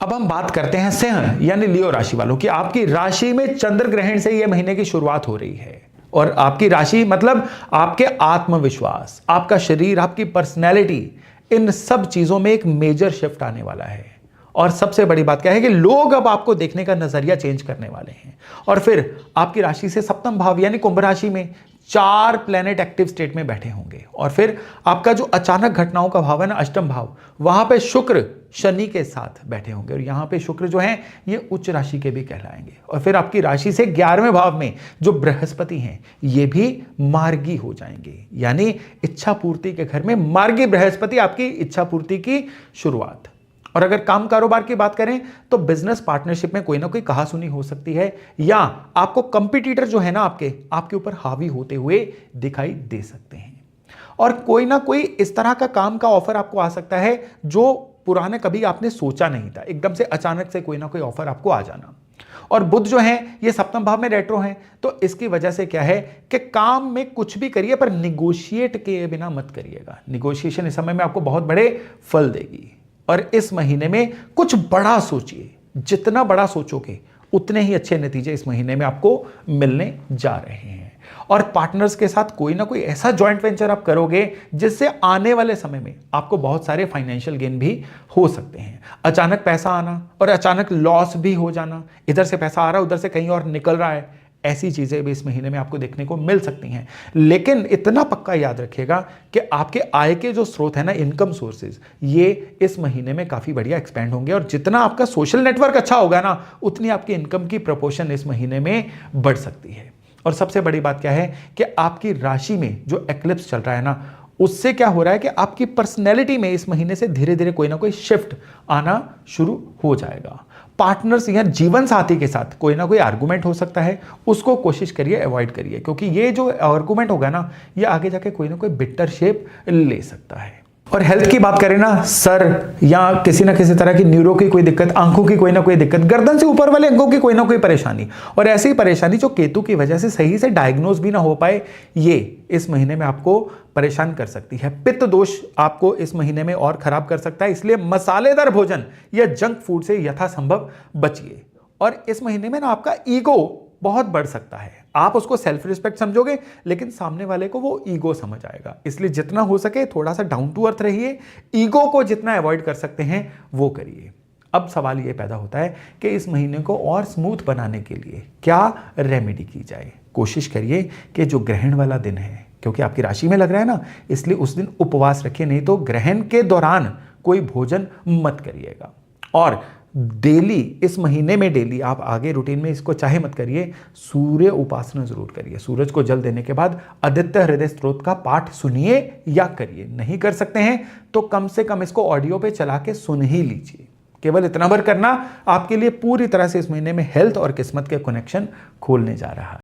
अब हम बात करते हैं सिंह यानी लियो राशि वालों की। आपकी राशि में चंद्र ग्रहण से यह महीने की शुरुआत हो रही है और आपकी राशि मतलब आपके आत्मविश्वास, आपका शरीर, आपकी पर्सनैलिटी, इन सब चीजों में एक मेजर शिफ्ट आने वाला है। और सबसे बड़ी बात क्या है कि लोग अब आपको देखने का नजरिया चेंज करने वाले हैं। और फिर आपकी राशि से सप्तम भाव यानी कुंभ राशि में 4 प्लेनेट एक्टिव स्टेट में बैठे होंगे। और फिर आपका जो अचानक घटनाओं का भाव है ना, अष्टम भाव, वहां पे शुक्र शनि के साथ बैठे होंगे और यहां पे शुक्र जो है ये उच्च राशि के भी कहलाएंगे। और फिर आपकी राशि से 11वें भाव में जो बृहस्पति हैं ये भी मार्गी हो जाएंगे, यानी इच्छा पूर्ति के घर में मार्गी बृहस्पति, आपकी इच्छा पूर्ति की शुरुआत। और अगर काम कारोबार की बात करें तो बिजनेस पार्टनरशिप में कोई ना कोई कहासुनी हो सकती है, या आपको कंपटीटर जो है ना आपके ऊपर हावी होते हुए दिखाई दे सकते हैं। और कोई ना कोई इस तरह का काम का ऑफर आपको आ सकता है जो पुराने कभी आपने सोचा नहीं था, एकदम से अचानक से कोई ना कोई ऑफर आपको आ जाना। और बुध जो है ये सप्तम भाव में रेट्रो हैं, तो इसकी वजह से क्या है कि काम में कुछ भी करिए पर निगोशिएट किए बिना मत करिएगा। निगोशिएशन इस समय में आपको बहुत बड़े फल देगी। और इस महीने में कुछ बड़ा सोचिए, जितना बड़ा सोचोगे उतने ही अच्छे नतीजे इस महीने में आपको मिलने जा रहे हैं। और पार्टनर्स के साथ कोई ना कोई ऐसा जॉइंट वेंचर आप करोगे जिससे आने वाले समय में आपको बहुत सारे फाइनेंशियल गेन भी हो सकते हैं। अचानक पैसा आना और अचानक लॉस भी हो जाना, इधर से पैसा आ रहा है उधर से कहीं और निकल रहा है, ऐसी चीजें भी इस महीने में आपको देखने को मिल सकती हैं। लेकिन इतना पक्का याद रखिएगा कि आपके आय के जो स्रोत है ना, इनकम सोर्सेज, ये इस महीने में काफी बढ़िया एक्सपेंड होंगे। और जितना आपका सोशल नेटवर्क अच्छा होगा ना, उतनी आपकी इनकम की प्रोपोर्शन इस महीने में बढ़ सकती है। और सबसे बड़ी बात क्या है कि आपकी राशि में जो एक्लिप्स चल रहा है ना, उससे क्या हो रहा है कि आपकी पर्सनैलिटी में इस महीने से धीरे धीरे कोई ना कोई शिफ्ट आना शुरू हो जाएगा। पार्टनर्स या जीवन साथी के साथ कोई ना कोई आर्गुमेंट हो सकता है, उसको कोशिश करिए अवॉइड करिए, क्योंकि ये जो आर्गुमेंट होगा ना, ये आगे जाके कोई ना कोई बिटर शेप ले सकता है। और हेल्थ की बात करें ना, सर या किसी ना किसी तरह की न्यूरो की कोई दिक्कत, आंखों की कोई ना कोई दिक्कत, गर्दन से ऊपर वाले अंगों की कोई ना कोई परेशानी, और ऐसी परेशानी जो केतु की वजह से सही से डायग्नोज भी ना हो पाए, ये इस महीने में आपको परेशान कर सकती है। पित्त दोष आपको इस महीने में और खराब कर सकता है, इसलिए मसालेदार भोजन या जंक फूड से यथासंभव बचिए। और इस महीने में ना आपका ईगो बहुत बढ़ सकता है। आप उसको सेल्फ रिस्पेक्ट समझोगे, लेकिन सामने वाले को वो ईगो समझ आएगा। इसलिए जितना हो सके थोड़ा सा डाउन टू अर्थ रहिए, ईगो को जितना अवॉइड कर सकते हैं वो करिए। अब सवाल ये पैदा होता है कि इस महीने को और स्मूथ बनाने के लिए क्या रेमेडी की जाए। कोशिश करिए कि जो ग्रहण वाला दिन है, क्योंकि आपकी राशि में लग रहा है ना, इसलिए उस दिन उपवास रखिए, नहीं तो ग्रहण के दौरान कोई भोजन मत करिएगा। और डेली, इस महीने में डेली आप आगे रूटीन में इसको चाहे मत करिए, सूर्य उपासना जरूर करिए। सूरज को जल देने के बाद आदित्य हृदय स्तोत्र का पाठ सुनिए या करिए। नहीं कर सकते हैं तो कम से कम इसको ऑडियो पे चला के सुन ही लीजिए। केवल इतना भर करना आपके लिए पूरी तरह से इस महीने में हेल्थ और किस्मत के कनेक्शन खोलने जा रहा है।